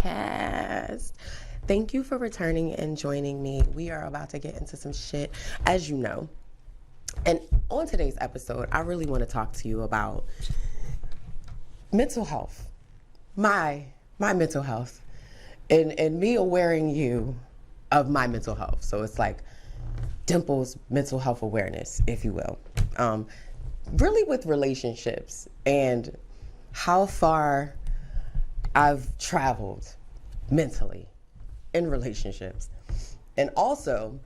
podcast. Thank you for returning and joining me. We are about to get into some shit, as you know. And on today's episode, I really want to talk to you about mental health. My mental health. And me awareing you of my mental health. So it's like Dimple's mental health awareness, if you will. Really with relationships and how far I've traveled mentally in relationships. And also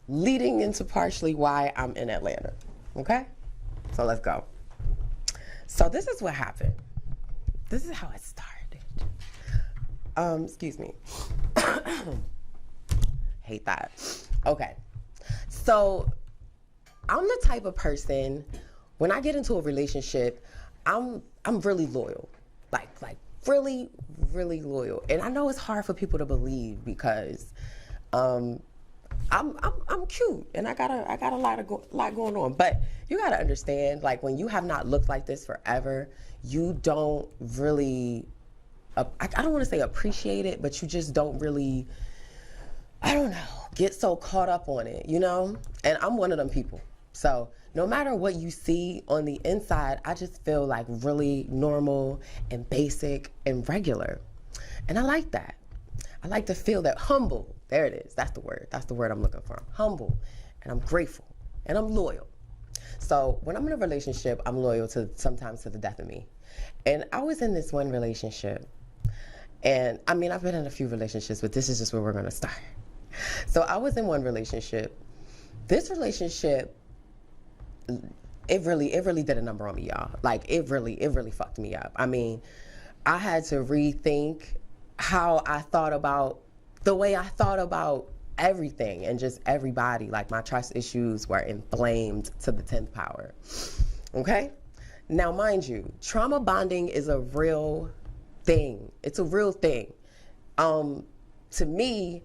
leading into partially why I'm in Atlanta. Okay? So let's go. So this is what happened. This is how it started. Excuse me. Hate that. Okay. So I'm the type of person, when I get into a relationship, I'm really loyal. Like really, really loyal. And I know it's hard for people to believe because I'm cute and I got a lot going on. But you gotta understand, like, when you have not looked like this forever, you don't really, I don't want to say appreciate it, but you just don't really, I don't know, get so caught up on it, you know? And I'm one of them people. So no matter what you see on the inside, I just feel like really normal and basic and regular. And I like that. I like to feel that humble. There it is. That's the word. That's the word I'm looking for. I'm humble and I'm grateful and I'm loyal. So when I'm in a relationship, I'm loyal to sometimes to the death of me. And I was in this one relationship. And I mean, I've been in a few relationships, but this is just where we're going to start. So I was in one relationship. This relationship, it really did a number on me, y'all. Like, it really fucked me up. I mean, I had to rethink how I thought about, the way I thought about everything and just everybody. Like, my trust issues were inflamed to the 10th power. Okay? Now, mind you, trauma bonding is a real thing. It's a real thing. To me,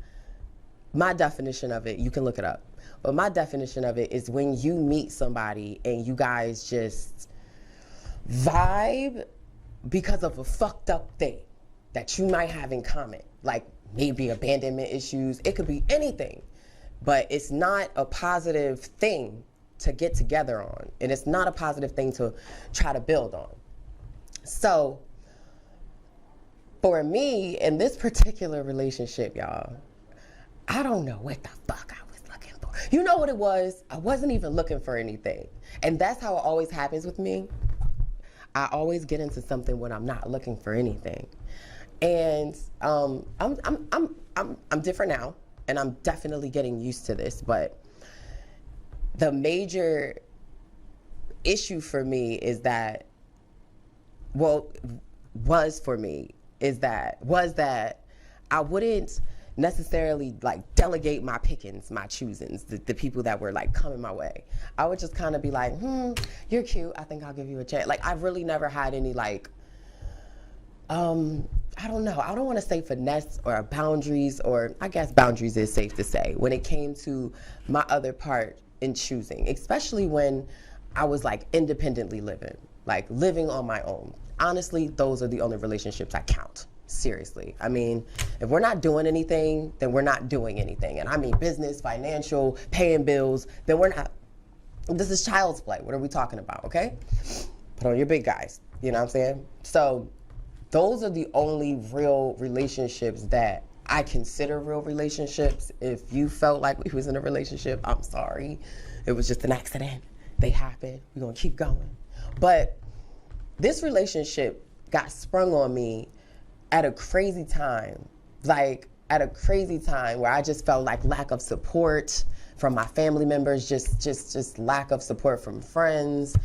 my definition of it, you can look it up, but my definition of it is when you meet somebody and you guys just vibe because of a fucked up thing that you might have in common, like maybe abandonment issues. It could be anything, but it's not a positive thing to get together on, and it's not a positive thing to try to build on. So for me, in this particular relationship, y'all, I don't know what the fuck I was looking for. You know what it was? I wasn't even looking for anything. And that's how it always happens with me. I always get into something when I'm not looking for anything. And I'm different now, and I'm definitely getting used to this, but the major issue for me is that, was that I wouldn't necessarily like delegate my pickings, my choosings, the people that were like coming my way. I would just kind of be like, you're cute, I think I'll give you a chance. Like, I really never had any like, I don't know, I don't want to say finesse or boundaries, or I guess boundaries is safe to say, when it came to my other part in choosing, especially when I was like independently living, like living on my own. Honestly, those are the only relationships I count. Seriously. I mean, if we're not doing anything, then we're not doing anything. And I mean business, financial, paying bills, then we're not. This is child's play. What are we talking about, okay? Put on your big guys. You know what I'm saying? So those are the only real relationships that I consider real relationships. If you felt like we was in a relationship, I'm sorry. It was just an accident. They happened. We're going to keep going. But this relationship got sprung on me at a crazy time, like at a crazy time where I just felt like lack of support from my family members, just lack of support from friends,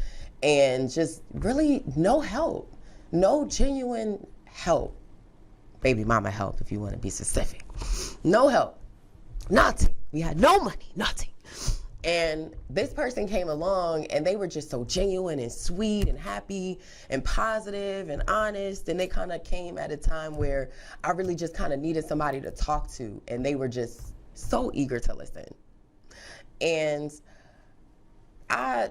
and just really no help, no genuine help. Baby mama help, if you want to be specific. No help, nothing. We had no money, nothing. And this person came along and they were just so genuine and sweet and happy and positive and honest. And they kind of came at a time where I really just kind of needed somebody to talk to. And they were just so eager to listen. And I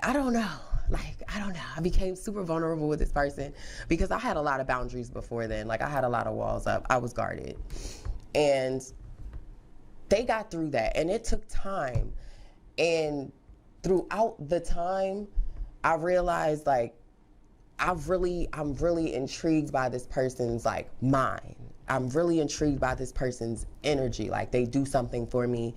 don't know. like, I don't know, I became super vulnerable with this person because I had a lot of boundaries before then. Like, I had a lot of walls up. I was guarded. And they got through that, and it took time. And throughout the time, I realized, like, I'm really intrigued by this person's, like, mind. I'm really intrigued by this person's energy. Like, they do something for me,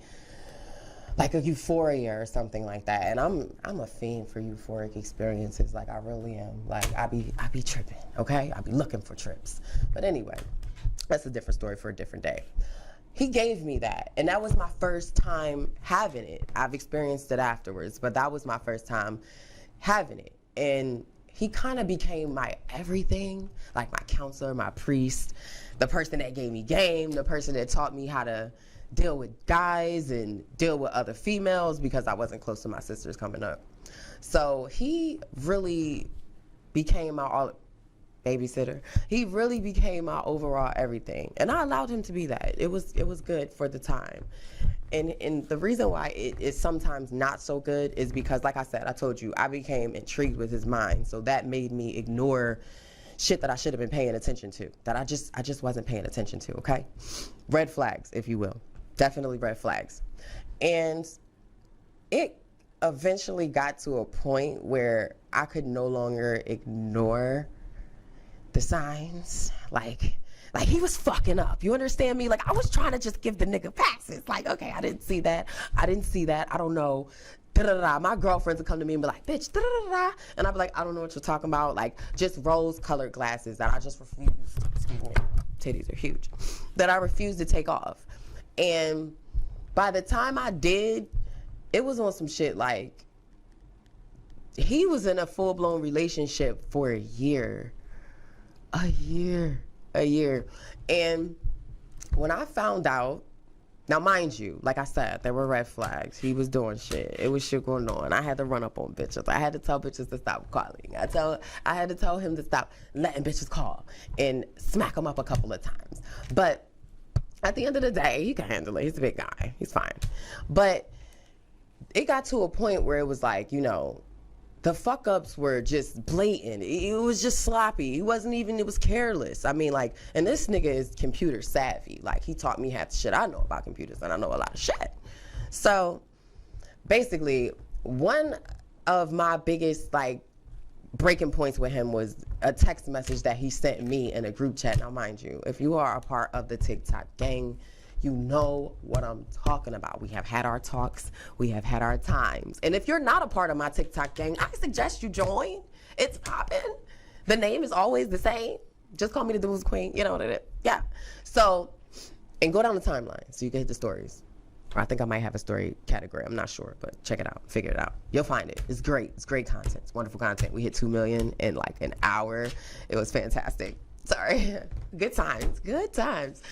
like a euphoria or something like that. And I'm a fiend for euphoric experiences. Like, I really am. Like, I be tripping, okay? I be looking for trips. But anyway, that's a different story for a different day. He gave me that, and that was my first time having it. I've experienced it afterwards, but that was my first time having it. And he kind of became my everything, like my counselor, my priest, the person that gave me game, the person that taught me how to deal with guys and deal with other females, because I wasn't close to my sisters coming up. So he really became my babysitter. He really became my overall everything, and I allowed him to be that. It was good for the time. And the reason why it is sometimes not so good is because, like I said, I told you, I became intrigued with his mind. So that made me ignore shit that I should have been paying attention to, that I just wasn't paying attention to, okay? Red flags, if you will. Definitely red flags. And it eventually got to a point where I could no longer ignore the signs. Like he was fucking up. You understand me? Like, I was trying to just give the nigga passes. Like, okay, I didn't see that. I don't know. Da-da-da-da. My girlfriends would come to me and be like, bitch, da-da-da-da. And I'd be like, I don't know what you're talking about. Like, just rose-colored glasses that I just refused. Excuse me. Titties are huge. That I refused to take off. And by the time I did, it was on some shit like, he was in a full-blown relationship for a year. A year. And when I found out, now mind you, like I said, there were red flags. He was doing shit. It was shit going on. I had to run up on bitches. I had to tell bitches to stop calling. I had to tell him to stop letting bitches call and smack him up a couple of times. But at the end of the day, he can handle it. He's a big guy. He's fine. But it got to a point where it was like, you know, the fuck ups were just blatant. It was just sloppy. It was careless. I mean, like, and this nigga is computer savvy. Like, he taught me half the shit I know about computers, and I know a lot of shit. So basically, one of my biggest, like, breaking points with him was a text message that he sent me in a group chat. Now, mind you, if you are a part of the TikTok gang, you know what I'm talking about. We have had our talks. We have had our times. And if you're not a part of my TikTok gang, I suggest you join. It's popping. The name is always the same. Just call me the Dudes Queen. You know what it is. Yeah. So, and go down the timeline so you can hit the stories. Or I think I might have a story category. I'm not sure, but check it out. Figure it out. You'll find it. It's great. It's great content. It's wonderful content. We hit 2 million in like an hour. It was fantastic. Sorry. Good times. Good times.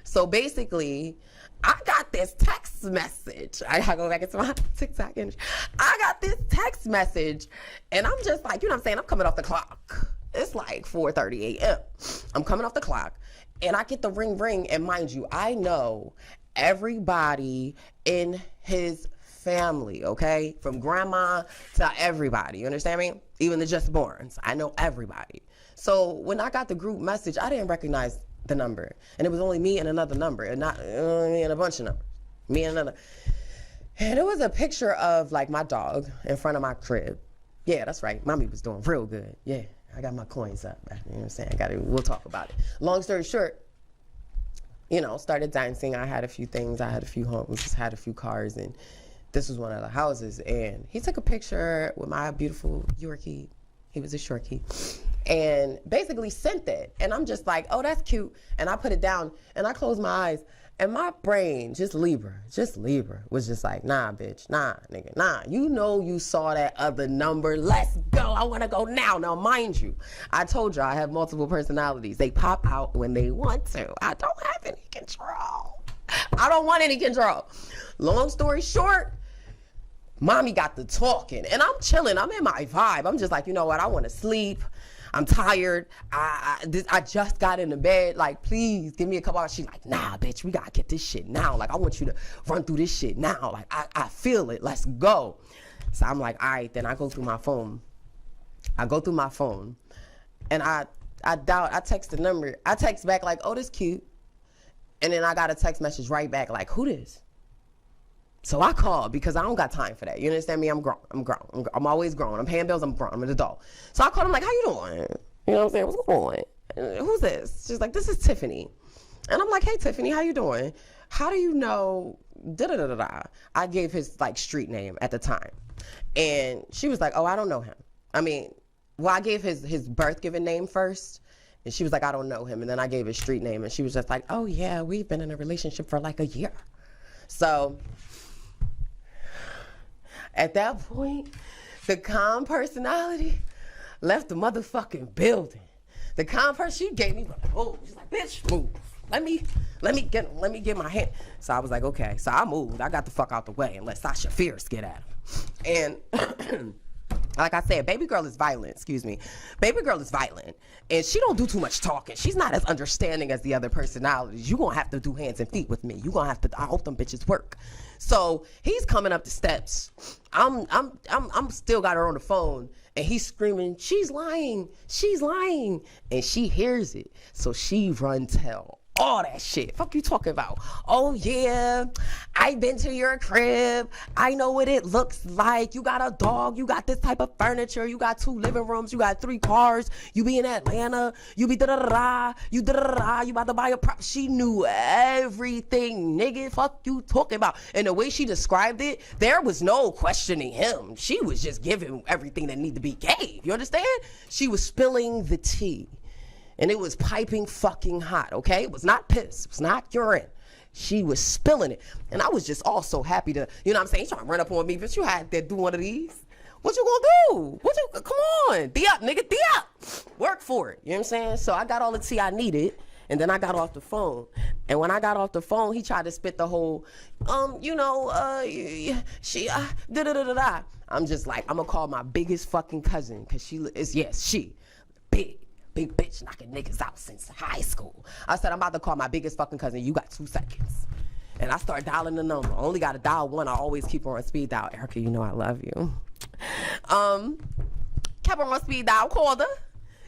So basically, I got this text message. I gotta go back into my TikTok energy. I got this text message, and I'm just like, you know what I'm saying? I'm coming off the clock. It's like 4:30 a.m. I'm coming off the clock, and I get the ring, and mind you, I know everybody in his family, okay? From grandma to everybody, you understand me? Even the just borns. I know everybody. So when I got the group message, I didn't recognize the number, and it was only me and another number, and not me and a bunch of numbers, me and another. And it was a picture of like my dog in front of my crib. Yeah, that's right. Mommy was doing real good. Yeah, I got my coins up. You know what I'm saying? We'll talk about it. Long story short, you know, started dancing. I had a few things. I had a few homes, had a few cars, and this was one of the houses. And he took a picture with my beautiful Yorkie. He was a Shorkie. And basically sent it. And I'm just like, oh, that's cute. And I put it down and I closed my eyes. And my brain, just Libra, was just like, nah, bitch, nah, nigga, nah. You know you saw that other number. Let's go. I want to go now. Now, mind you, I told you I have multiple personalities. They pop out when they want to. I don't have any control. I don't want any control. Long story short, mommy got the talking. And I'm chilling. I'm in my vibe. I'm just like, you know what? I want to sleep. I'm tired. I just got into bed. Like, please give me a couple hours. She's like, nah, bitch, we gotta get this shit now. Like, I want you to run through this shit now. Like, I feel it. Let's go. So I'm like, all right, then I go through my phone. And I text the number. I text back like, oh, this cute. And then I got a text message right back like, who this? So I called because I don't got time for that. You understand me? I'm grown. I'm always grown. I'm paying bills. I'm grown. I'm an adult. So I called him like, how you doing? You know what I'm saying? What's going on? Who's this? She's like, this is Tiffany. And I'm like, hey, Tiffany, how you doing? How do you know? Da-da-da-da-da. I gave his like street name at the time. And she was like, oh, I don't know him. I mean, well, I gave his birth given name first. And she was like, I don't know him. And then I gave his street name. And she was just like, oh, yeah, we've been in a relationship for like a year. So at that point, the calm personality left the motherfucking building. The calm person, she gave me like, oh, she's like, bitch, move. Let me get my hand. So I was like, okay. So I moved. I got the fuck out the way and let Sasha Fierce get at him. And like I said, baby girl is violent. Excuse me. Baby girl is violent. And she don't do too much talking. She's not as understanding as the other personalities. You gonna have to do hands and feet with me. You gonna have to, I hope them bitches work. So he's coming up the steps. I'm still got her on the phone. And he's screaming, she's lying. And she hears it. So she run tell all that shit. Fuck you talking about? Oh yeah, I've been to your crib. I know what it looks like. You got a dog. You got this type of furniture. You got 2 living rooms. You got 3 cars. You be in Atlanta. You be da-da-da-da. You da-da-da-da. You about to buy a prop. She knew everything, nigga. Fuck you talking about? And the way she described it, there was no questioning him. She was just giving everything that needed to be gave. You understand? She was spilling the tea. And it was piping fucking hot, okay? It was not piss. It was not urine. She was spilling it. And I was just all so happy to, you know what I'm saying? He's trying to run up on me, but you had to do one of these. What you gonna do? Come on. D up, nigga, D up. Work for it. You know what I'm saying? So I got all the tea I needed. And then I got off the phone. And when I got off the phone, he tried to spit the whole, she, da-da-da-da-da. I'm just like, I'm gonna call my biggest fucking cousin, because she, big bitch knocking niggas out since high school. I said, I'm about to call my biggest fucking cousin. You got 2 seconds. And I start dialing the number. I only got to dial one. I always keep her on speed dial. Erica, you know I love you. Kept her on speed dial, called her.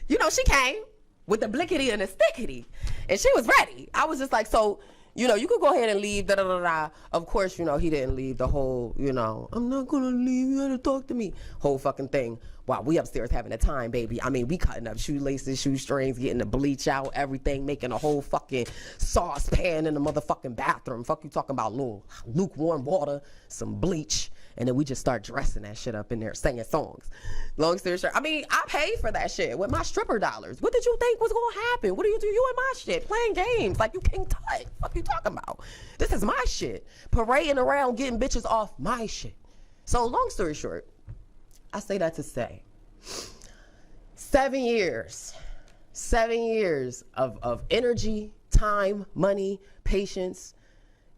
You know, she came with the blickety and the stickety. And she was ready. I was just like, so, you know, you could go ahead and leave, da-da-da-da. Of course, you know, he didn't leave the whole, you know, I'm not going to leave, you got to talk to me, whole fucking thing. While we upstairs having a time, baby. I mean, we cutting up shoelaces, shoestrings, getting the bleach out, everything, making a whole fucking saucepan in the motherfucking bathroom. Fuck you talking about little lukewarm water, some bleach, and then we just start dressing that shit up in there, singing songs. Long story short, I mean, I paid for that shit with my stripper dollars. What did you think was gonna happen? What do? You and my shit, playing games like you King Tut. Fuck you talking about? This is my shit. Parading around getting bitches off my shit. So long story short, I say that to say 7 years of energy, time, money, patience,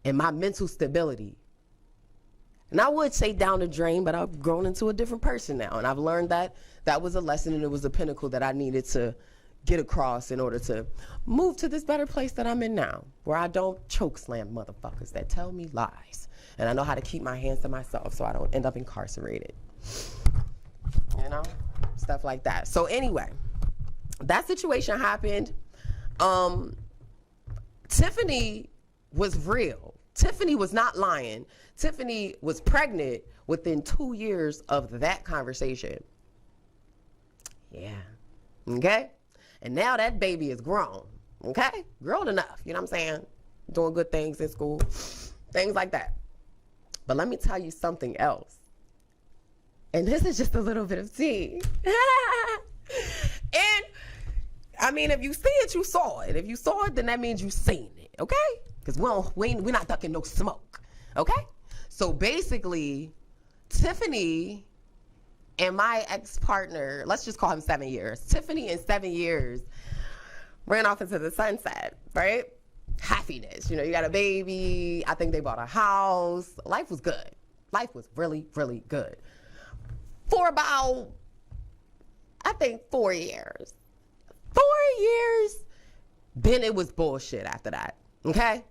and my mental stability. And I would say down the drain, but I've grown into a different person now. And I've learned that that was a lesson, and it was a pinnacle that I needed to get across in order to move to this better place that I'm in now, where I don't choke slam motherfuckers that tell me lies. And I know how to keep my hands to myself so I don't end up incarcerated. You know, stuff like that. So anyway, that situation happened. Tiffany was real. Tiffany was not lying. Tiffany was pregnant within 2 years of that conversation. Yeah. Okay. And now that baby is grown. Okay. Grown enough. You know what I'm saying? Doing good things in school. Things like that. But let me tell you something else. And this is just a little bit of tea. And I mean, if you see it, you saw it. If you saw it, then that means you seen it. Okay? Because we're not ducking no smoke. Okay? So basically, Tiffany and my ex-partner, let's just call him 7 years. Tiffany in 7 years ran off into the sunset, right? Happiness. You know, you got a baby. I think they bought a house. Life was good. Life was really, really good. For about, I think, 4 years. 4 years. Then it was bullshit after that. Okay?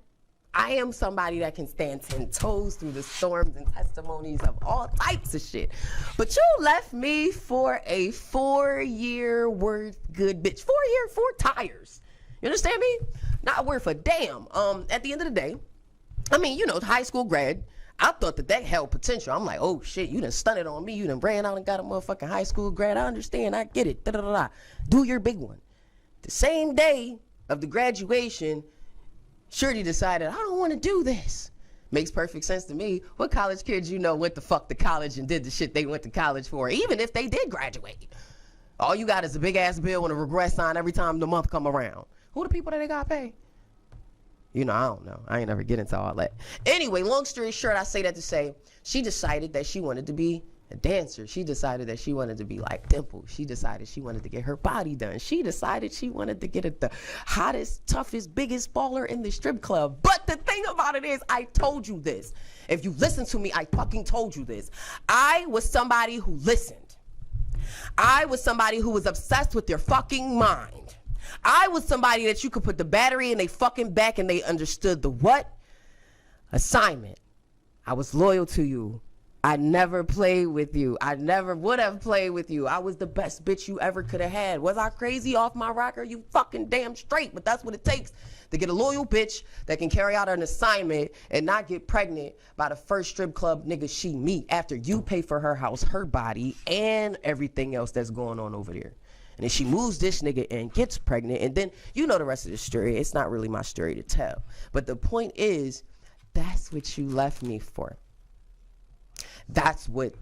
I am somebody that can stand 10 toes through the storms and testimonies of all types of shit. But you left me for a 4-year worth good bitch. 4 tires. You understand me? Not worth a damn. At the end of the day, I mean, you know, high school grad, I thought that held potential. I'm like, oh shit, you done stunted on me. You done ran out and got a motherfucking high school grad. I understand. I get it. Da-da-da-da. Do your big one. The same day of the graduation, Shorty decided, I don't want to do this. Makes perfect sense to me. What college kids you know went the fuck to college and did the shit they went to college for, even if they did graduate? All you got is a big ass bill and a regret sign every time the month come around. Who the people that they got paid? You know, I don't know. I ain't never get into all that. Anyway, long story short, I say that to say, she decided that she wanted to be a dancer. She decided that she wanted to be like Dimple. She decided she wanted to get her body done. She decided she wanted to get the hottest, toughest, biggest baller in the strip club. But the thing about it is, I told you this. If you listen to me, I fucking told you this. I was somebody who listened. I was somebody who was obsessed with their fucking mind. I was somebody that you could put the battery in their fucking back and they understood the what? Assignment. I was loyal to you. I never played with you. I never would have played with you. I was the best bitch you ever could have had. Was I crazy off my rocker? You fucking damn straight. But that's what it takes to get a loyal bitch that can carry out an assignment and not get pregnant by the first strip club nigga she meet after you pay for her house, her body, and everything else that's going on over there. And then she moves this nigga and gets pregnant, and then you know the rest of the story. It's not really my story to tell. But the point is, that's what you left me for. That's what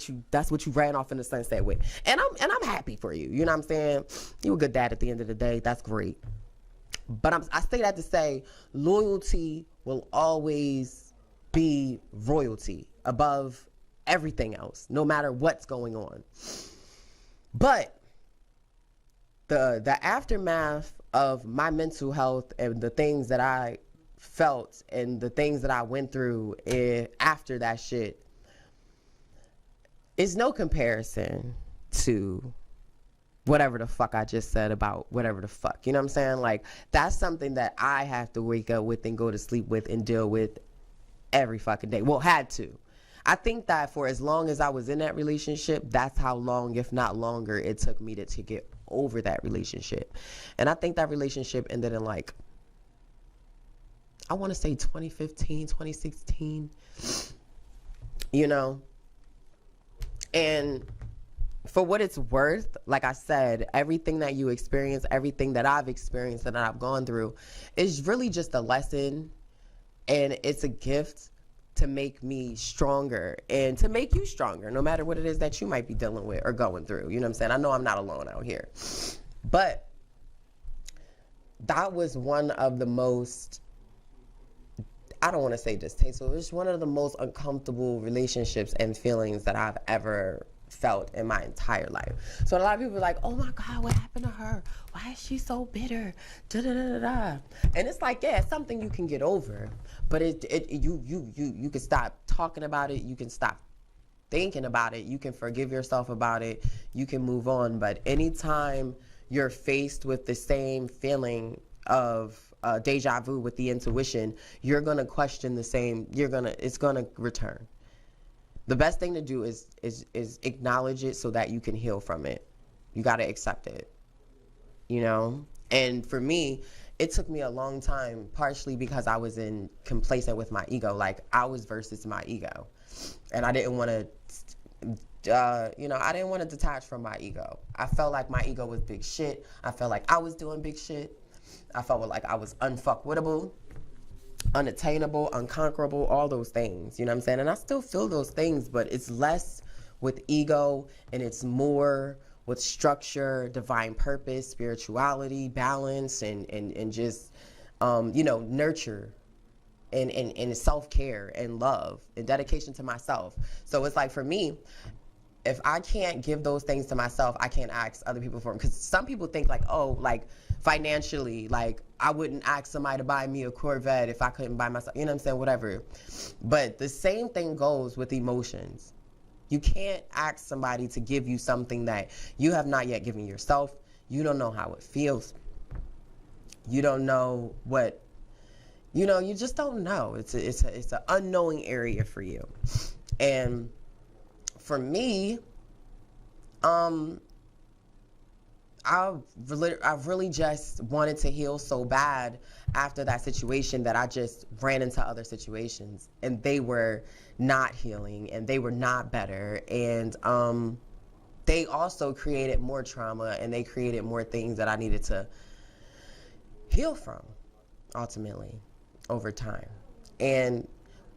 you ran off in the sunset with. And I'm happy for you. You know what I'm saying? You a good dad at the end of the day. That's great. But I say that to say loyalty will always be royalty above everything else, no matter what's going on. But the aftermath of my mental health and the things that I felt and the things that I went through after that shit is no comparison to whatever the fuck I just said about whatever the fuck. You know what I'm saying? Like, that's something that I have to wake up with and go to sleep with and deal with every fucking day. Well, had to. I think that for as long as I was in that relationship, that's how long, if not longer, it took me to get over that relationship. And I think that relationship ended in, like, I want to say 2015, 2016, you know? And for what it's worth, like I said, everything that you experience, everything that I've experienced and that I've gone through is really just a lesson, and it's a gift to make me stronger and to make you stronger, no matter what it is that you might be dealing with or going through. You know what I'm saying? I know I'm not alone out here. But that was one of the most, I don't want to say distasteful, it was one of the most uncomfortable relationships and feelings that I've ever felt in my entire life. So a lot of people are like, oh my God, what happened to her? Why is she so bitter? Da, da, da, da, da. And it's like, yeah, it's something you can get over, but you can stop talking about it. You can stop thinking about it. You can forgive yourself about it. You can move on. But anytime you're faced with the same feeling of deja vu with the intuition, you're going to question the same, it's going to return. The best thing to do is acknowledge it so that you can heal from it. You got to accept it, you know? And for me, it took me a long time, partially because I was complacent with my ego. Like, I was versus my ego. And I didn't want to, I didn't want to detach from my ego. I felt like my ego was big shit. I felt like I was doing big shit. I felt like I was unfuckwittable, unattainable, unconquerable, all those things, you know what I'm saying? And I still feel those things, but it's less with ego and it's more with structure, divine purpose, spirituality, balance, and just, nurture and self-care and love and dedication to myself. So it's like, for me, if I can't give those things to myself, I can't ask other people for them. Because some people think like, oh, like financially, like I wouldn't ask somebody to buy me a Corvette if I couldn't buy myself, you know what I'm saying, whatever. But the same thing goes with emotions. You can't ask somebody to give you something that you have not yet given yourself. You don't know how it feels. You don't know what You just don't know. It's an unknowing area for you. And for me, I really just wanted to heal so bad after that situation that I just ran into other situations, and they were not healing and they were not better. And they also created more trauma, and they created more things that I needed to heal from ultimately over time. And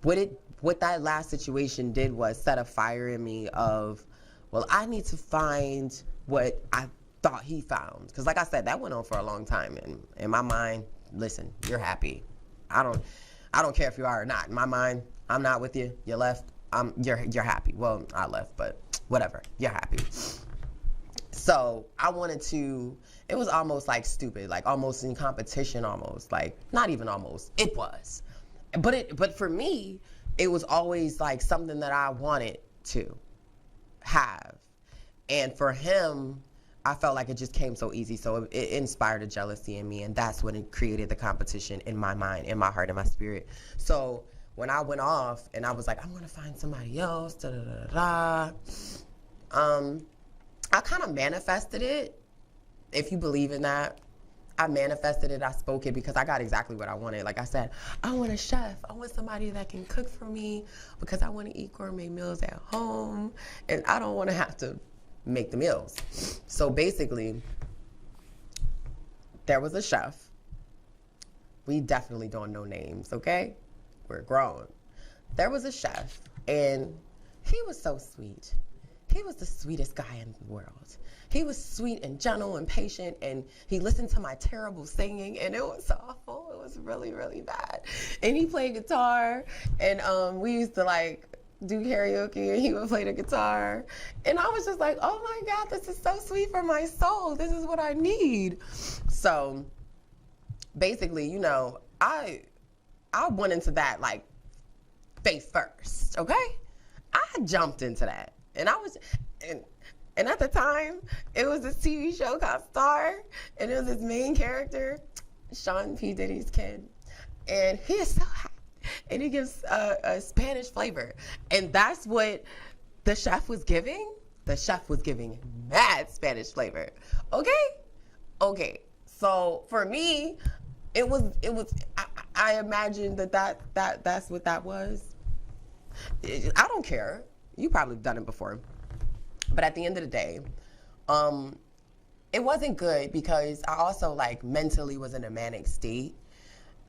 what that last situation did was set a fire in me of, well, I need to find what I thought he found. Because like I said, that went on for a long time. And in my mind, listen, you're happy. I don't care if you are or not. In my mind, I'm not with you. You left. You're happy. Well, I left, but whatever. You're happy. So I wanted to, it was almost like stupid, like almost in competition, almost like, not even almost, it was. But for me, it was always like something that I wanted to have. And for him, I felt like it just came so easy. So it inspired a jealousy in me. And that's when it created the competition in my mind, in my heart, in my spirit. So when I went off and I was like, I'm going to find somebody else, I kind of manifested it, if you believe in that. I manifested it, I spoke it, because I got exactly what I wanted. Like I said, I want a chef. I want somebody that can cook for me, because I want to eat gourmet meals at home, and I don't want to have to make the meals. So basically, there was a chef. We definitely don't know names, okay? We're grown. There was a chef, and he was so sweet. He was the sweetest guy in the world. He was sweet and gentle and patient, and he listened to my terrible singing, and it was awful. It was really, really bad. And he played guitar, and we used to like do karaoke, and he would play the guitar. And I was just like, oh my God, this is so sweet for my soul. This is what I need. So basically, I went into that like face first, okay? I jumped into that. And and at the time, it was this TV show called Star, and it was this main character, Sean P. Diddy's kid. And he is so hot, and he gives a Spanish flavor. And that's what the chef was giving. The chef was giving mad Spanish flavor. Okay. So for me, it was. I imagined that's what that was. I don't care. You probably have done it before. But at the end of the day, it wasn't good, because I also like mentally was in a manic state.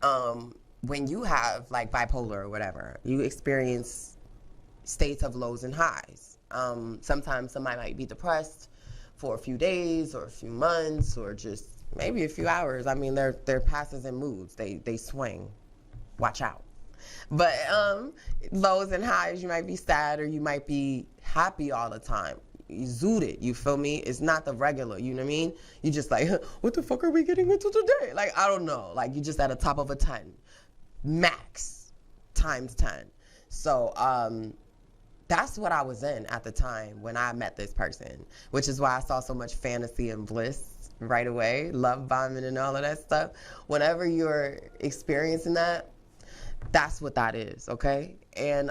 When you have like bipolar or whatever, you experience states of lows and highs. Sometimes somebody might be depressed for a few days or a few months or just maybe a few hours. I mean, they're passes and moods. They swing. Watch out. But lows and highs, you might be sad or you might be happy all the time. You zooted, you feel me? It's not the regular, you know what I mean? You just like, what the fuck are we getting into today? Like, I don't know. Like, you just at the top of a 10. Max times 10. So that's what I was in at the time when I met this person, which is why I saw so much fantasy and bliss right away, love bombing and all of that stuff. Whenever you're experiencing that, that's what that is, okay? And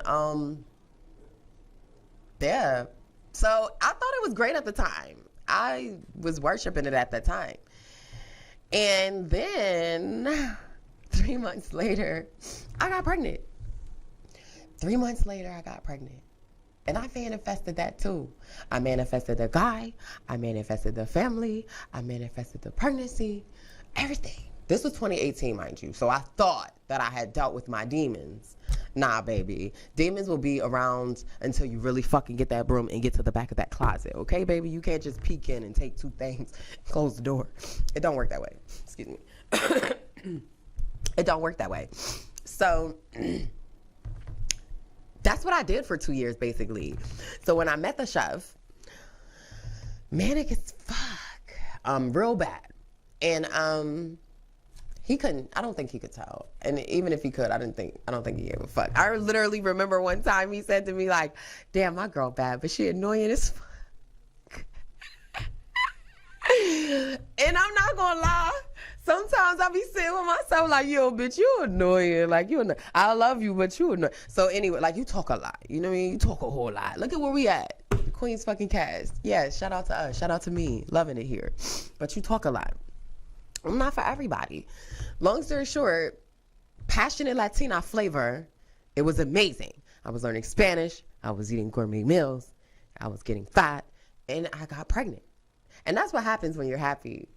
yeah, so I thought it was great at the time. I was worshiping it at that time. And then 3 months later, I got pregnant. 3 months later, I got pregnant. And I manifested that too. I manifested the guy, I manifested the family, I manifested the pregnancy, everything. This was 2018, mind you. So I thought that I had dealt with my demons. Nah, baby. Demons will be around until you really fucking get that broom and get to the back of that closet. Okay, baby? You can't just peek in and take two things, close the door. It don't work that way. Excuse me. It don't work that way. So that's what I did for 2 years, basically. So when I met the chef, manic as fuck, real bad. And he couldn't, I don't think he could tell. And even if he could, I don't think he gave a fuck. I literally remember one time he said to me like, damn, my girl bad, but she annoying as fuck. And I'm not gonna lie, Sometimes I be sitting with myself like, yo, bitch, you annoying. Like, you annoying. I love you, but you annoying. So anyway, like, you talk a lot. You know what I mean? You talk a whole lot. Look at where we at. The Queen's fucking cast. Yeah, shout out to us. Shout out to me. Loving it here. But you talk a lot. I'm not for everybody. Long story short, passionate Latina flavor, it was amazing. I was learning Spanish. I was eating gourmet meals. I was getting fat. And I got pregnant. And that's what happens when you're happy.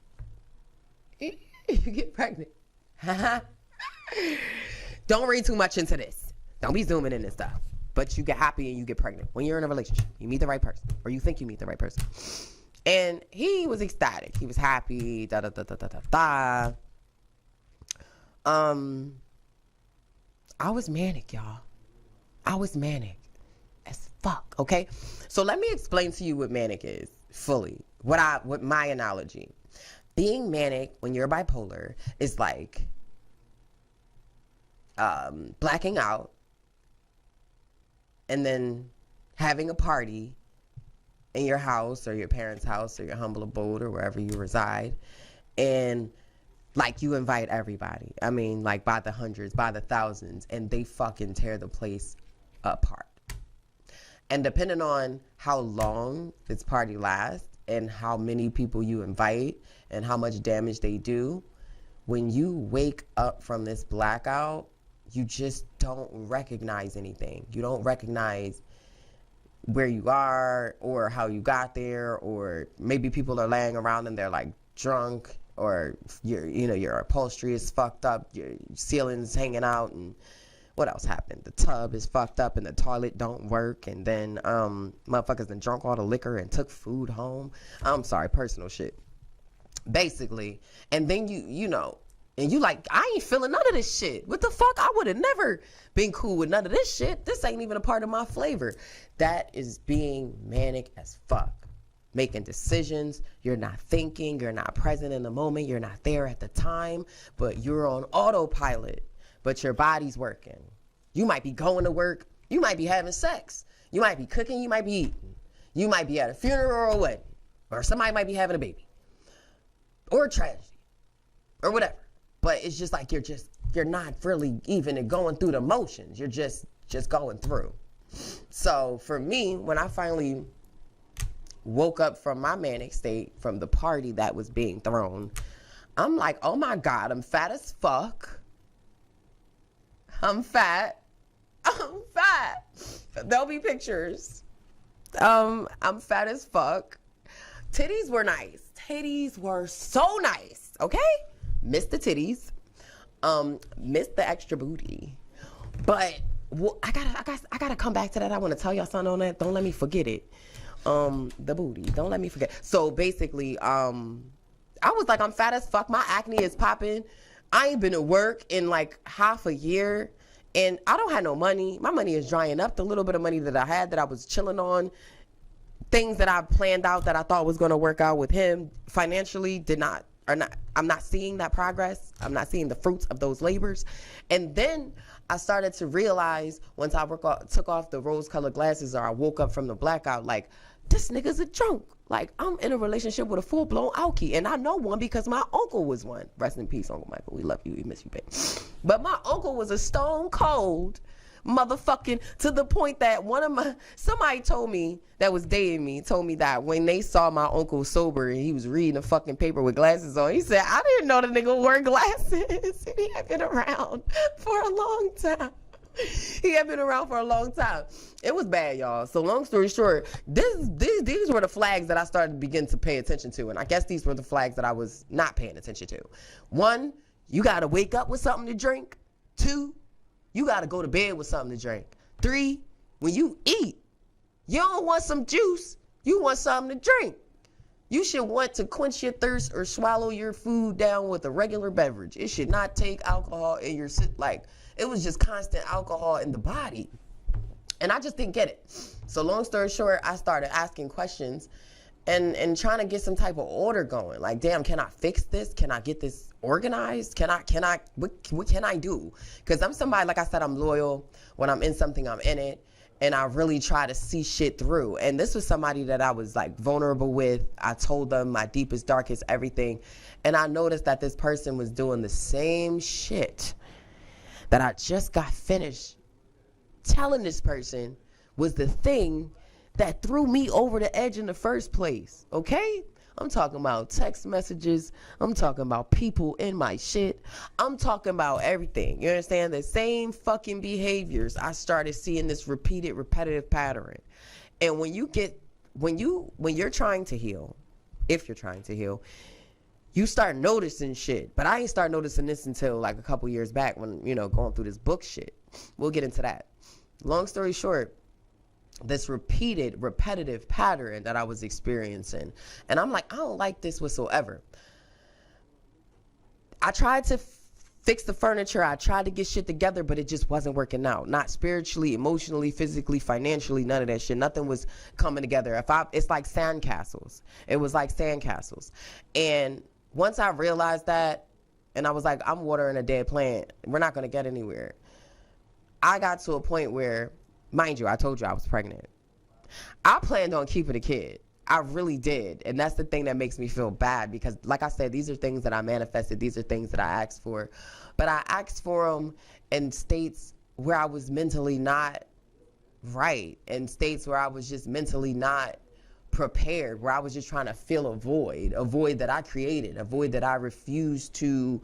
You get pregnant. Don't read too much into this. Don't be zooming in and stuff. But you get happy and you get pregnant. When you're in a relationship, you meet the right person. Or you think you meet the right person. And he was ecstatic. He was happy. Da da da da da da da. I was manic, y'all. I was manic as fuck, okay? So let me explain to you what manic is fully. What my analogy. Being manic when you're bipolar is like blacking out and then having a party in your house or your parents' house or your humble abode or wherever you reside, and like you invite everybody. I mean, like by the hundreds, by the thousands, and they fucking tear the place apart. And depending on how long this party lasts and how many people you invite and how much damage they do, when you wake up from this blackout, you just don't recognize anything. You don't recognize where you are or how you got there, or maybe people are laying around and they're like drunk, or your upholstery is fucked up, your ceiling's hanging out, and what else happened? The tub is fucked up and the toilet don't work, and then motherfuckers done drunk all the liquor and took food home. I'm sorry, personal shit. Basically. And then you know, and you like, I ain't feeling none of this shit. What the fuck? I would have never been cool with none of this shit. This ain't even a part of my flavor. That is being manic as fuck. Making decisions, you're not thinking, you're not present in the moment, you're not there at the time, but you're on autopilot, but your body's working. You might be going to work, you might be having sex, you might be cooking, you might be eating, you might be at a funeral or a wedding, or somebody might be having a baby, or a tragedy, or whatever. But it's just like you're not really even going through the motions, you're just going through. So for me, when I finally woke up from my manic state, from the party that was being thrown, I'm like, oh my God, I'm fat as fuck. I'm fat. There'll be pictures. I'm fat as fuck. Titties were nice. Titties were so nice. Okay? Missed the titties. Missed the extra booty. But I gotta come back to that. I want to tell y'all something on that. Don't let me forget it. The booty. Don't let me forget. So basically, I was like, I'm fat as fuck. My acne is popping. I ain't been to work in like half a year, and I don't have no money. My money is drying up. The little bit of money that I had, that I was chilling on, things that I planned out that I thought was going to work out with him financially, I'm not seeing that progress. I'm not seeing the fruits of those labors. And then I started to realize, once I took off the rose-colored glasses, or I woke up from the blackout, like, this nigga's a drunk. Like, I'm in a relationship with a full-blown alkie, and I know one because my uncle was one. Rest in peace, Uncle Michael. We love you. We miss you, babe. But my uncle was a stone cold motherfucking, to the point that somebody told me, that was dating me, told me that when they saw my uncle sober and he was reading a fucking paper with glasses on, he said, I didn't know the nigga wore glasses. He had been around for a long time. It was bad, y'all. So long story short, these were the flags that I started to begin to pay attention to. And I guess these were the flags that I was not paying attention to. 1, you got to wake up with something to drink. 2, you got to go to bed with something to drink. 3, when you eat, you don't want some juice. You want something to drink. You should want to quench your thirst or swallow your food down with a regular beverage. It should not take alcohol in your, like, it was just constant alcohol in the body. And I just didn't get it. So long story short, I started asking questions and trying to get some type of order going. Like, damn, can I fix this? Can I get this organized? What can I do? Because I'm somebody, like I said, I'm loyal. When I'm in something, I'm in it. and I really try to see shit through. And this was somebody that I was like vulnerable with. I told them my deepest, darkest, everything. And I noticed that this person was doing the same shit that I just got finished telling this person was the thing that threw me over the edge in the first place. Okay? I'm talking about text messages. I'm talking about people in my shit. I'm talking about everything. You understand? The same fucking behaviors. I started seeing this repeated, repetitive pattern. And when you're trying to heal, if you're trying to heal, you start noticing shit. But I ain't start noticing this until like a couple years back when, going through this book shit. We'll get into that. Long story short, this repeated, repetitive pattern that I was experiencing. And I'm like, I don't like this whatsoever. I tried to fix the furniture. I tried to get shit together, but it just wasn't working out. Not spiritually, emotionally, physically, financially, none of that shit. Nothing was coming together. It's like sandcastles. It was like sandcastles. And once I realized that, and I was like, I'm watering a dead plant. We're not going to get anywhere. I got to a point where, mind you, I told you I was pregnant. I planned on keeping a kid. I really did. And that's the thing that makes me feel bad because, like I said, these are things that I manifested. These are things that I asked for. But I asked for them in states where I was mentally not right, in states where I was just mentally not prepared, where I was just trying to fill a void that I created, a void that I refused to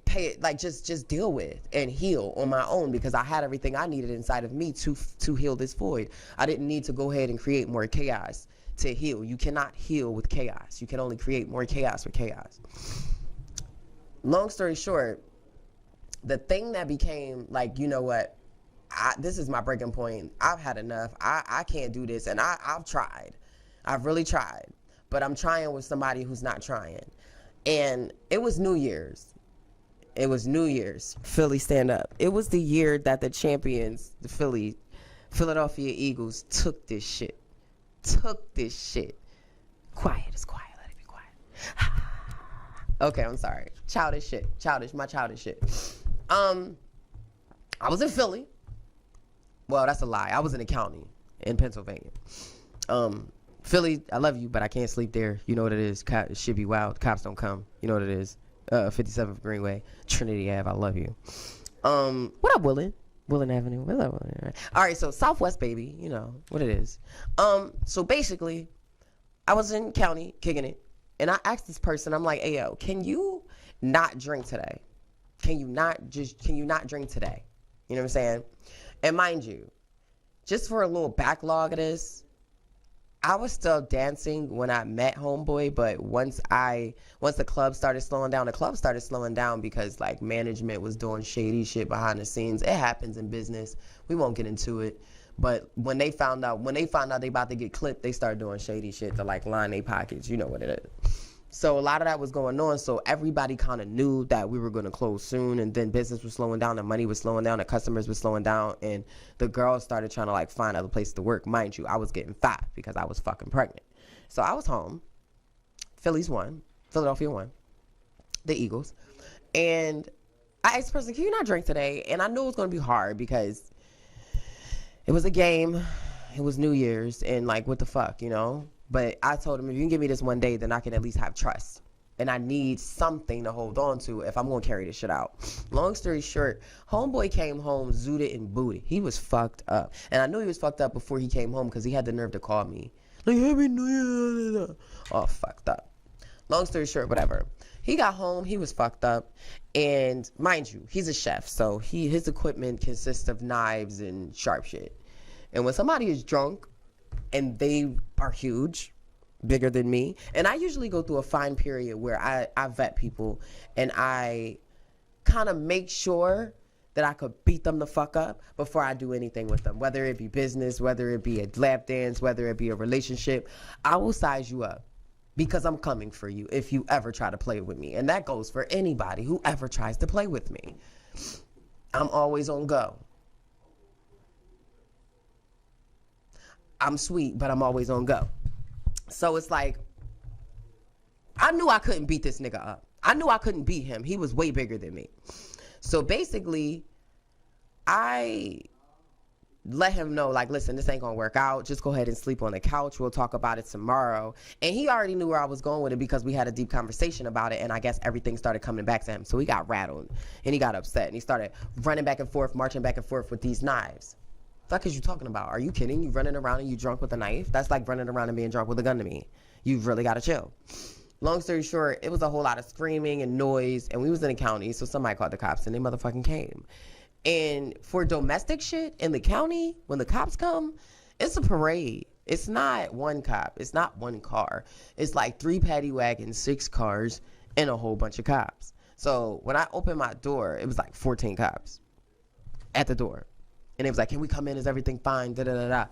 pay it, like just deal with and heal on my own, because I had everything I needed inside of me to heal this void. I didn't need to go ahead and create more chaos to heal. You cannot heal with chaos. You can only create more chaos with chaos. Long story short, the thing that became like, you know what, this is my breaking point. I've had enough. I can't do this. And I've tried. I've really tried. But I'm trying with somebody who's not trying. And it was New Year's. It was New Year's. Philly, stand up. It was the year that the champions, the Philadelphia Eagles, took this shit. Quiet. It's quiet. Let it be quiet. Okay, I'm sorry. Childish shit. My childish shit. I was in Philly. Well, that's a lie. I was in a county in Pennsylvania. Philly, I love you, but I can't sleep there. You know what it is. It should be wild. Cops don't come. You know what it is. 57th Greenway, Trinity Ave. I love you. What up, Willen Avenue? What up, Willen? All right, so Southwest, baby. You know what it is. So basically, I was in county kicking it, and I asked this person. I'm like, hey, yo, can you not drink today? Can you not drink today? You know what I'm saying? And mind you, just for a little backlog of this, I was still dancing when I met homeboy, but once the club started slowing down, because like management was doing shady shit behind the scenes. It happens in business. We won't get into it. But when they found out they about to get clipped, they started doing shady shit to like line their pockets. You know what it is. So a lot of that was going on. So everybody kind of knew that we were going to close soon, and then business was slowing down, the money was slowing down, the customers were slowing down, and the girls started trying to like find other places to work. Mind you, I was getting fat because I was fucking pregnant. So I was home. Philadelphia won, the Eagles. And I asked the person, can you not drink today? And I knew it was going to be hard because it was a game. It was New Year's, and like, what the fuck, you know? But I told him, if you can give me this one day, then I can at least have trust. And I need something to hold on to if I'm going to carry this shit out. Long story short, homeboy came home, zooted and booted. He was fucked up. And I knew he was fucked up before he came home because he had the nerve to call me. Like, Happy New Year. Oh, fucked up. Long story short, whatever. He got home. He was fucked up. And mind you, he's a chef. So his equipment consists of knives and sharp shit. And when somebody is drunk, and they are huge, bigger than me. And I usually go through a fine period where I vet people and I kind of make sure that I could beat them the fuck up before I do anything with them. Whether it be business, whether it be a lap dance, whether it be a relationship, I will size you up because I'm coming for you if you ever try to play with me. And that goes for anybody who ever tries to play with me. I'm always on go. I'm sweet, but I'm always on go. So it's like, I knew I couldn't beat this nigga up. I knew I couldn't beat him. He was way bigger than me. So basically, I let him know, like, listen, this ain't gonna work out. Just go ahead and sleep on the couch. We'll talk about it tomorrow. And he already knew where I was going with it because we had a deep conversation about it. And I guess everything started coming back to him. So he got rattled and he got upset and he started running back and forth, marching back and forth with these knives. Fuck is you talking about? Are you kidding? You running around and you drunk with a knife? That's like running around and being drunk with a gun to me. You've really got to chill. Long story short, it was a whole lot of screaming and noise. And we was in the county. So somebody called the cops and they motherfucking came. And for domestic shit in the county, when the cops come, it's a parade. It's not one cop. It's not one car. It's like 3 paddy wagons, 6 cars, and a whole bunch of cops. So when I opened my door, it was like 14 cops at the door. And it was like, can we come in? Is everything fine? Da da da da.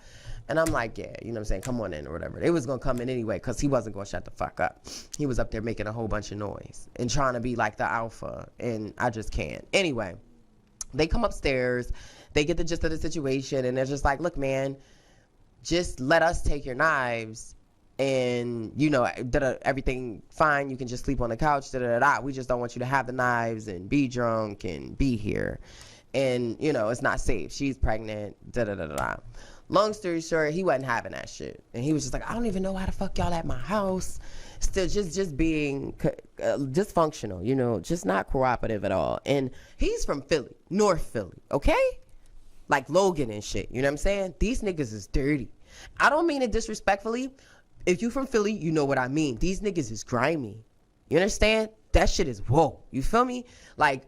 And I'm like, yeah, you know what I'm saying? Come on in or whatever. They was going to come in anyway because he wasn't going to shut the fuck up. He was up there making a whole bunch of noise and trying to be like the alpha. And I just can't. Anyway. They come upstairs, they get the gist of the situation, and they're just like, look, man, just let us take your knives, and, you know, everything fine, you can just sleep on the couch, da-da-da-da. We just don't want you to have the knives and be drunk and be here. And, you know, it's not safe. She's pregnant, da-da-da-da-da. Long story short, he wasn't having that shit. And he was just like, I don't even know how the fuck y'all at my house. Still just being dysfunctional, you know, just not cooperative at all. And he's from Philly, North Philly, okay? Like Logan and shit, you know what I'm saying? These niggas is dirty. I don't mean it disrespectfully. If you from Philly, you know what I mean. These niggas is grimy. You understand? That shit is whoa. You feel me? Like,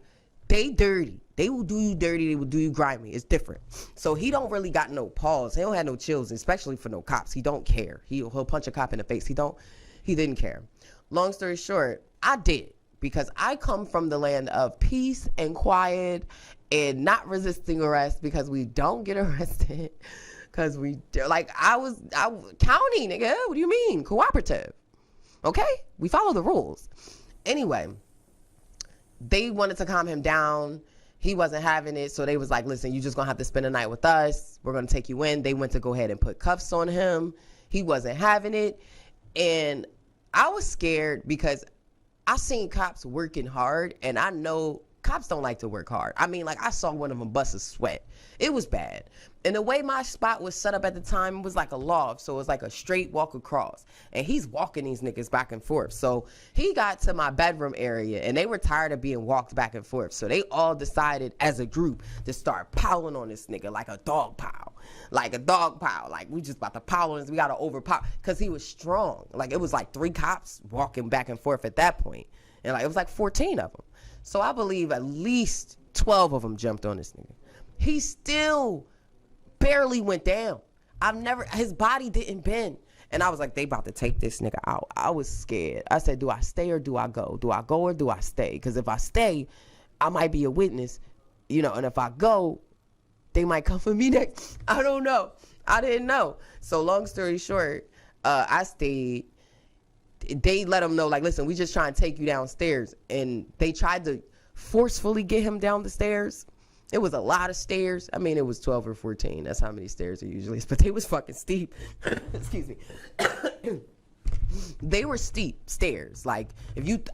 they dirty. They will do you dirty. They will do you grimy. It's different. So he don't really got no pause. He don't have no chills, especially for no cops. He don't care. He'll punch a cop in the face. He didn't care. Long story short, I did, because I come from the land of peace and quiet and not resisting arrest, because we don't get arrested. Because I was county, nigga. What do you mean? Cooperative. Okay? We follow the rules. Anyway, they wanted to calm him down. He wasn't having it. So they was like, listen, you just going to have to spend the night with us. We're going to take you in. They went to go ahead and put cuffs on him. He wasn't having it. And I was scared because I seen cops working hard, and I know cops don't like to work hard. I mean, like, I saw one of them bust a sweat. It was bad. And the way my spot was set up at the time was like a loft. So it was like a straight walk across. And he's walking these niggas back and forth. So he got to my bedroom area, and they were tired of being walked back and forth. So they all decided as a group to start piling on this nigga like a dog pile. Like a dog pile. Like, we just about to pile on this. We got to overpower. Because he was strong. Like, it was like 3 cops walking back and forth at that point. And like, it was like 14 of them. So I believe at least 12 of them jumped on this nigga. He still barely went down. His body didn't bend. And I was like, they about to take this nigga out. I was scared. I said, do I stay or do I go? Do I go or do I stay? Because if I stay, I might be a witness, you know, and if I go, they might come for me next. I don't know. I didn't know. So long story short, I stayed. They let him know, like, listen, we just trying to take you downstairs. And they tried to forcefully get him down the stairs. It was a lot of stairs. I mean, it was 12 or 14. That's how many stairs it usually is. But they was fucking steep. Excuse me. They were steep stairs. Like,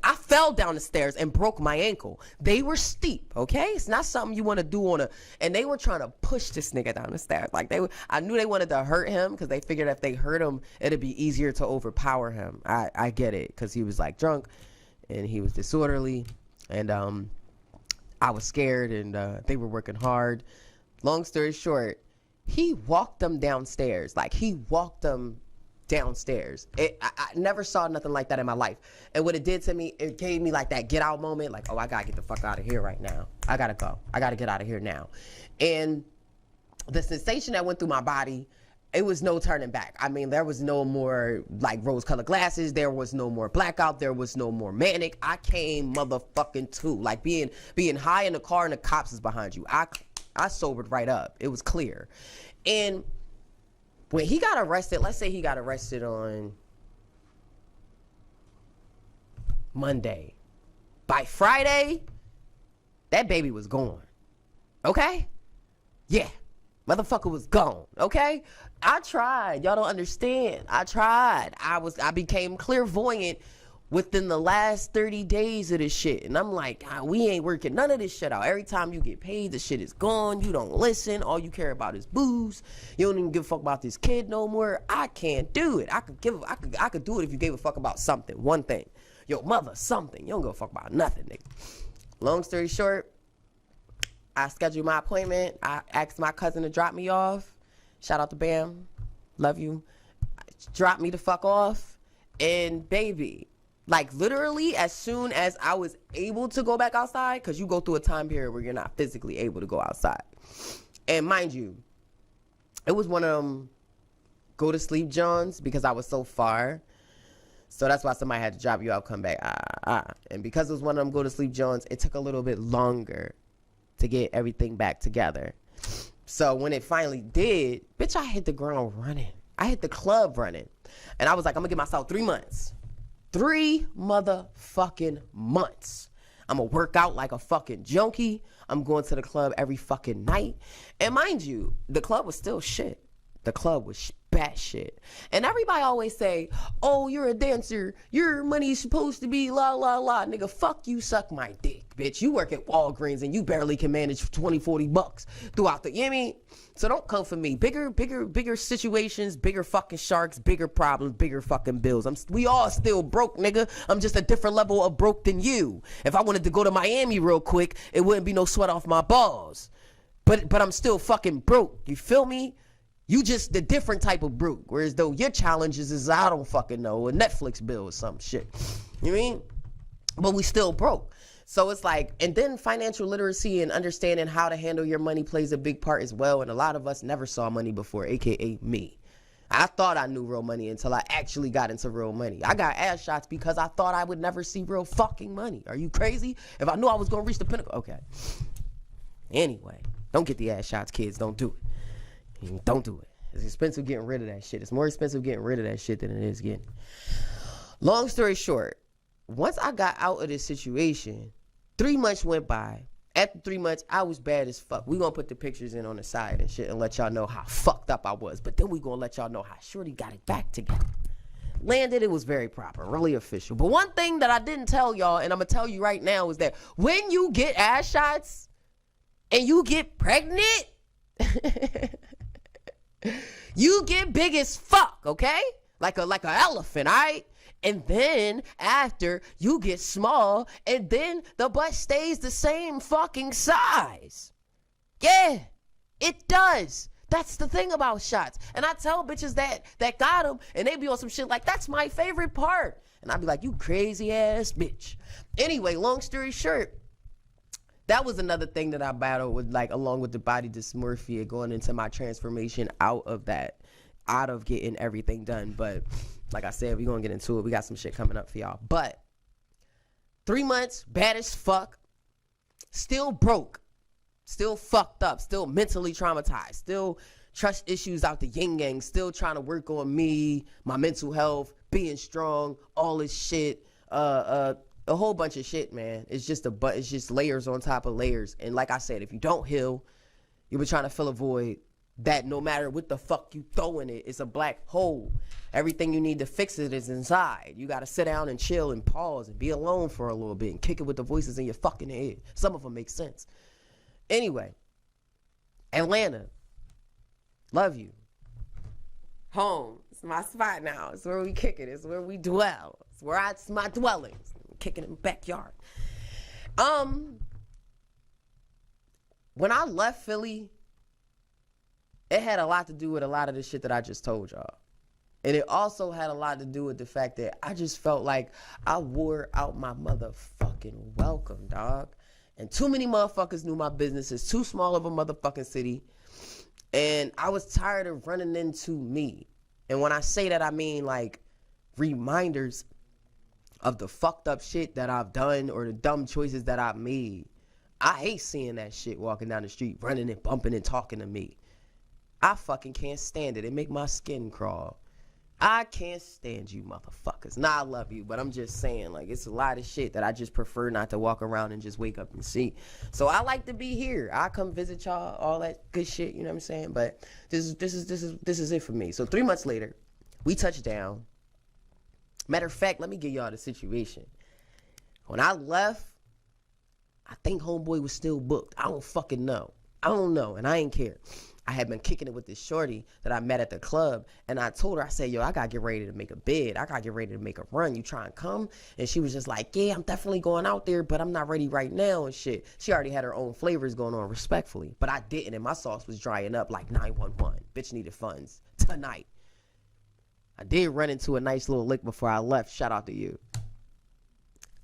I fell down the stairs and broke my ankle. They were steep, okay? It's not something you want to do and they were trying to push this nigga down the stairs. Like, I knew they wanted to hurt him because they figured if they hurt him, it'd be easier to overpower him. I get it, because he was like drunk and he was disorderly, and I was scared, and they were working hard. Long story short, he walked them downstairs. Like, he walked them downstairs. I never saw nothing like that in my life. And what it did to me, it gave me like that get out moment. Like, oh, I gotta get the fuck out of here right now. I gotta go. I gotta get out of here now. And the sensation that went through my body, it was no turning back. I mean, there was no more like rose-colored glasses. There was no more blackout. There was no more manic. I came motherfucking to. Like, being high in the car and the cops is behind you. I sobered right up. It was clear. And when he got arrested, let's say he got arrested on Monday. By Friday, that baby was gone. Okay? Yeah. Motherfucker was gone. Okay? I tried. Y'all don't understand. I tried. I became clairvoyant within the last 30 days of this shit. And I'm like, we ain't working none of this shit out. Every time you get paid, the shit is gone. You don't listen. All you care about is booze. You don't even give a fuck about this kid no more. I can't do it. I could do it if you gave a fuck about something. One thing. Your mother, something. You don't give a fuck about nothing, nigga. Long story short, I scheduled my appointment. I asked my cousin to drop me off. Shout out to Bam. Love you. Drop me the fuck off. And baby, like literally as soon as I was able to go back outside, because you go through a time period where you're not physically able to go outside. And mind you, it was one of them go to sleep Johns because I was so far. So that's why somebody had to drop you out, come back. And because it was one of them go to sleep Johns, it took a little bit longer to get everything back together. So when it finally did, bitch, I hit the ground running. I hit the club running. And I was like, I'm gonna give myself 3 months. 3 motherfucking months. I'm gonna work out like a fucking junkie. I'm going to the club every fucking night. And mind you, the club was still shit. The club was bad shit. And everybody always say, oh, you're a dancer. Your money's supposed to be la, la, la. Nigga, fuck you, suck my dick, bitch. You work at Walgreens and you barely can manage 20, 40 bucks throughout the, you know what I mean? So don't come for me. Bigger situations, bigger fucking sharks, bigger problems, bigger fucking bills. We all still broke, nigga. I'm just a different level of broke than you. If I wanted to go to Miami real quick, it wouldn't be no sweat off my balls. But I'm still fucking broke. You feel me? You just the different type of broke. Whereas though your challenges is, I don't fucking know, a Netflix bill or some shit. You know what I mean? But we still broke. So it's like, and then financial literacy and understanding how to handle your money plays a big part as well. And a lot of us never saw money before, AKA me. I thought I knew real money until I actually got into real money. I got ass shots because I thought I would never see real fucking money. Are you crazy? If I knew I was going to reach the pinnacle. Okay. Anyway, don't get the ass shots, kids. Don't do it. Don't do it. It's expensive getting rid of that shit. It's more expensive getting rid of that shit than it is getting. Long story short, once I got out of this situation, 3 months went by. After 3 months, I was bad as fuck. We gonna put the pictures in on the side and shit and let y'all know how fucked up I was. But then we gonna let y'all know how Shorty got it back together. Landed, it was very proper, really official. But one thing that I didn't tell y'all, and I'm gonna tell you right now, is that when you get ass shots and you get pregnant, you get big as fuck, okay? Like a elephant, all right? And then after you get small, and then the butt stays the same fucking size. Yeah, it does. That's the thing about shots. And I tell bitches that got them, and they be on some shit like, that's my favorite part. And I be like, you crazy ass bitch. Anyway, long story short, that was another thing that I battled with, like, along with the body dysmorphia, going into my transformation out of getting everything done. But like I said, we're going to get into it. We got some shit coming up for y'all. But 3 months, bad as fuck, still broke, still fucked up, still mentally traumatized, still trust issues out the yin yang, still trying to work on me, my mental health, being strong, all this shit, a whole bunch of shit, man. It's just layers on top of layers. And like I said, if you don't heal, you'll be trying to fill a void that no matter what the fuck you throw in it, it's a black hole. Everything you need to fix it is inside. You got to sit down and chill and pause and be alone for a little bit and kick it with the voices in your fucking head. Some of them make sense. Anyway, Atlanta, love you. Home, it's my spot now. It's where we kick it. It's where we dwell. It's my dwellings. Kicking in the backyard. When I left Philly, it had a lot to do with a lot of the shit that I just told y'all. And it also had a lot to do with the fact that I just felt like I wore out my motherfucking welcome, dog. And too many motherfuckers knew my business. It's too small of a motherfucking city. And I was tired of running into me. And when I say that, I mean like reminders of the fucked up shit that I've done or the dumb choices that I've made. I hate seeing that shit walking down the street, running and bumping and talking to me. I fucking can't stand it. It make my skin crawl. I can't stand you motherfuckers. Nah, I love you, but I'm just saying, like, it's a lot of shit that I just prefer not to walk around and just wake up and see. So I like to be here. I come visit y'all, all that good shit, you know what I'm saying? But this is it for me. So 3 months later, we touched down. Matter of fact, let me give y'all the situation. When I left, I think homeboy was still booked. I don't fucking know. I don't know, and I ain't care. I had been kicking it with this shorty that I met at the club, and I told her, I said, yo, I gotta get ready to make a bid. I gotta get ready to make a run. You try and come? And she was just like, yeah, I'm definitely going out there, but I'm not ready right now and shit. She already had her own flavors going on, respectfully, but I didn't, and my sauce was drying up like 911. Bitch needed funds tonight. I did run into a nice little lick before I left. Shout out to you.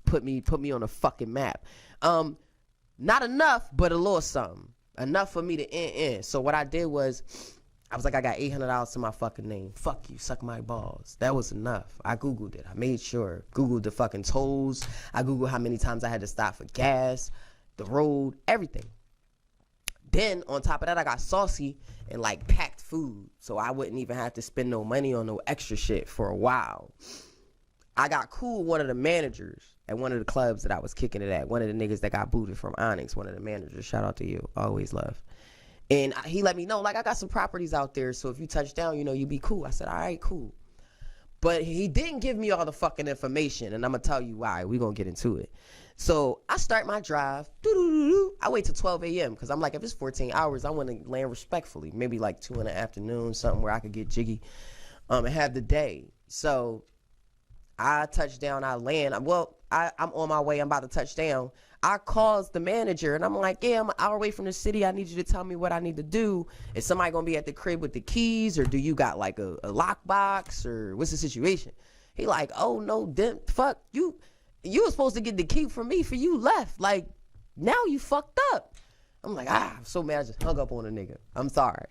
Put me on a fucking map. Not enough, but a little something. Enough for me to end. So what I did was, I was like, I got $800 to my fucking name. Fuck you, suck my balls. That was enough. I Googled it. I made sure. Googled the fucking tolls. I Googled how many times I had to stop for gas, the road, everything. Then on top of that, I got saucy and like packed food. So I wouldn't even have to spend no money on no extra shit for a while. I got cool with one of the managers at one of the clubs that I was kicking it at. One of the niggas that got booted from Onyx, one of the managers. Shout out to you. Always love. And he let me know, like, I got some properties out there, so if you touch down, you know, you be cool. I said, all right, cool. But he didn't give me all the fucking information, and I'm going to tell you why. We're going to get into it. So I start my drive. I wait till 12 a.m. because I'm like, if it's 14 hours, I want to land respectfully. Maybe like 2 in the afternoon, something where I could get jiggy and have the day. So I touch down, I land. I'm on my way. I'm about to touch down. I calls the manager, and I'm like, yeah, I'm an hour away from the city. I need you to tell me what I need to do. Is somebody going to be at the crib with the keys, or do you got like a lockbox, or what's the situation? He like, oh, no, then fuck, you were supposed to get the key from me for you left. Like, now you fucked up. I'm like, I'm so mad. I just hung up on a nigga. I'm sorry.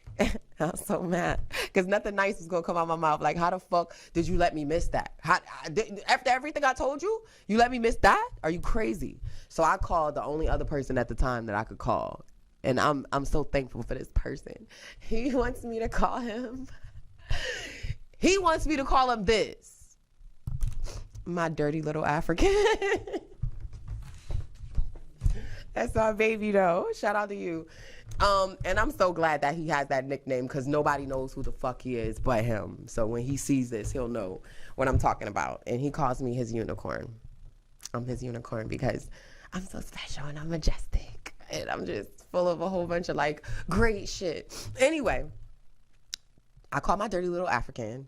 I'm so mad because nothing nice is gonna come out my mouth. Like, how the fuck did you let me miss that? After everything I told you, you let me miss that? Are you crazy? So I called the only other person at the time that I could call, and I'm so thankful for this person. He wants me to call him. He wants me to call him this, my dirty little African. That's our baby though. Shout out to you. And I'm so glad that he has that nickname because nobody knows who the fuck he is but him. So when he sees this, he'll know what I'm talking about. And he calls me his unicorn. I'm his unicorn because I'm so special and I'm majestic. And I'm just full of a whole bunch of like great shit. Anyway, I call my dirty little African,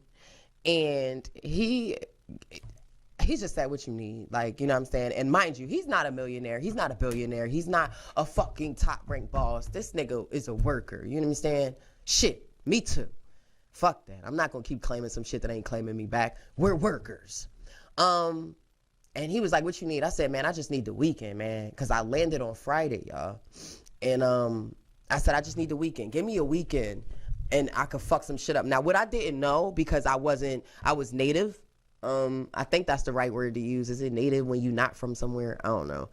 and he just said what you need. Like, you know what I'm saying? And mind you, he's not a millionaire. He's not a billionaire. He's not a fucking top ranked boss. This nigga is a worker. You know what I'm saying? Shit, me too. Fuck that. I'm not gonna keep claiming some shit that ain't claiming me back. We're workers. And he was like, what you need? I said, man, I just need the weekend, man. Cause I landed on Friday, y'all. And I said, I just need the weekend. Give me a weekend and I could fuck some shit up. Now, what I didn't know, because I was native. I think that's the right word to use. Is it native when you're not from somewhere? I don't know.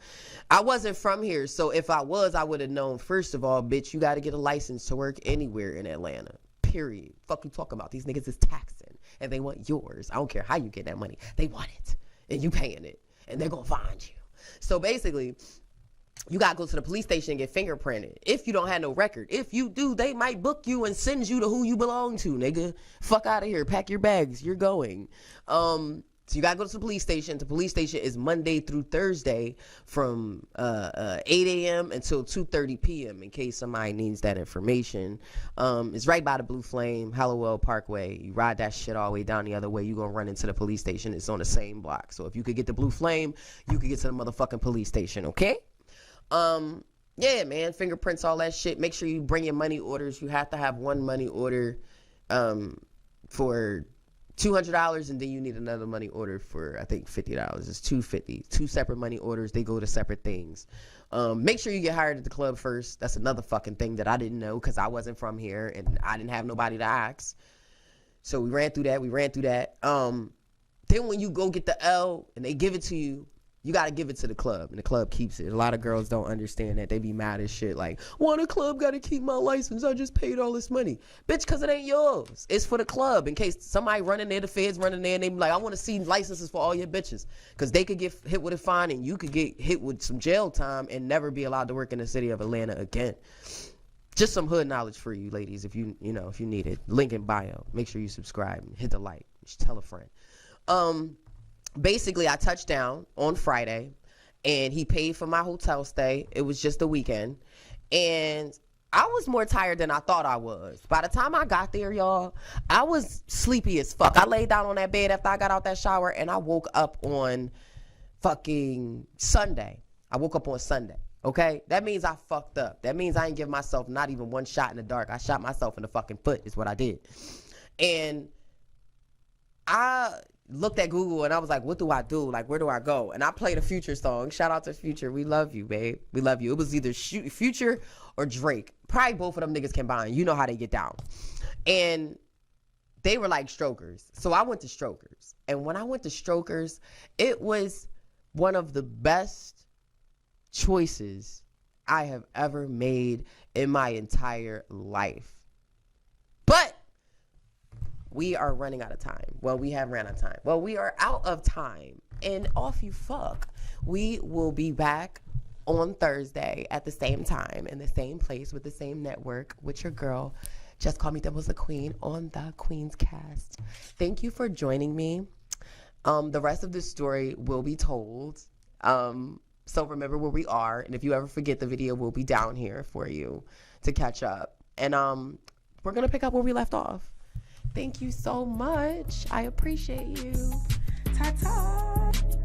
I wasn't from here. So if I was, I would have known, first of all, bitch, you got to get a license to work anywhere in Atlanta. Period. Fuck you talking about. These niggas is taxing and they want yours. I don't care how you get that money. They want it and you paying it and they're going to find you. So basically, you got to go to the police station and get fingerprinted. If you don't have no record. If you do, they might book you and send you to who you belong to, nigga. Fuck out of here. Pack your bags. You're going. So you got to go to the police station. The police station is Monday through Thursday from 8 a.m. until 2:30 p.m. in case somebody needs that information. It's right by the Blue Flame, Hallowell Parkway. You ride that shit all the way down the other way. You're going to run into the police station. It's on the same block. So if you could get the Blue Flame, you could get to the motherfucking police station, okay? Yeah, man, fingerprints, all that shit. Make sure you bring your money orders. You have to have one money order for $200, and then you need another money order for, I think, $50. It's $250. Two separate money orders. They go to separate things. Make sure you get hired at the club first. That's another fucking thing that I didn't know because I wasn't from here and I didn't have nobody to ask. So we ran through that. Then when you go get the L and they give it to you, you got to give it to the club, and the club keeps it. A lot of girls don't understand that. They be mad as shit. Like, why the club got to keep my license? I just paid all this money. Bitch, because it ain't yours. It's for the club in case somebody running there, the feds running there, and they be like, I want to see licenses for all your bitches. Because they could get hit with a fine, and you could get hit with some jail time and never be allowed to work in the city of Atlanta again. Just some hood knowledge for you ladies if you need it. Link in bio. Make sure you subscribe and hit the like. Just tell a friend. basically I touched down on Friday and he paid for my hotel stay. It was just a weekend. And I was more tired than I thought I was. By the time I got there, y'all, I was sleepy as fuck. I laid down on that bed after I got out that shower, and I woke up on fucking Sunday. I woke up on Sunday, okay? That means I fucked up. That means I ain't give myself not even one shot in the dark. I shot myself in the fucking foot is what I did. And I looked at Google and I was like, what do I do? Like, where do I go? And I played a Future song. Shout out to Future. We love you, babe. We love you. It was either Future or Drake. Probably both of them niggas combined. You know how they get down. And they were like strokers. So I went to strokers. And when I went to strokers, it was one of the best choices I have ever made in my entire life. But we are running out of time. Well, we have ran out of time. Well, we are out of time. And off you fuck. We will be back on Thursday at the same time in the same place with the same network with your girl. Just Call Me Dimples the Queen on the Queen's Cast. Thank you for joining me. The rest of this story will be told. So remember where we are. And if you ever forget, the video will be down here for you to catch up. And we're going to pick up where we left off. Thank you so much. I appreciate you. Ta-ta.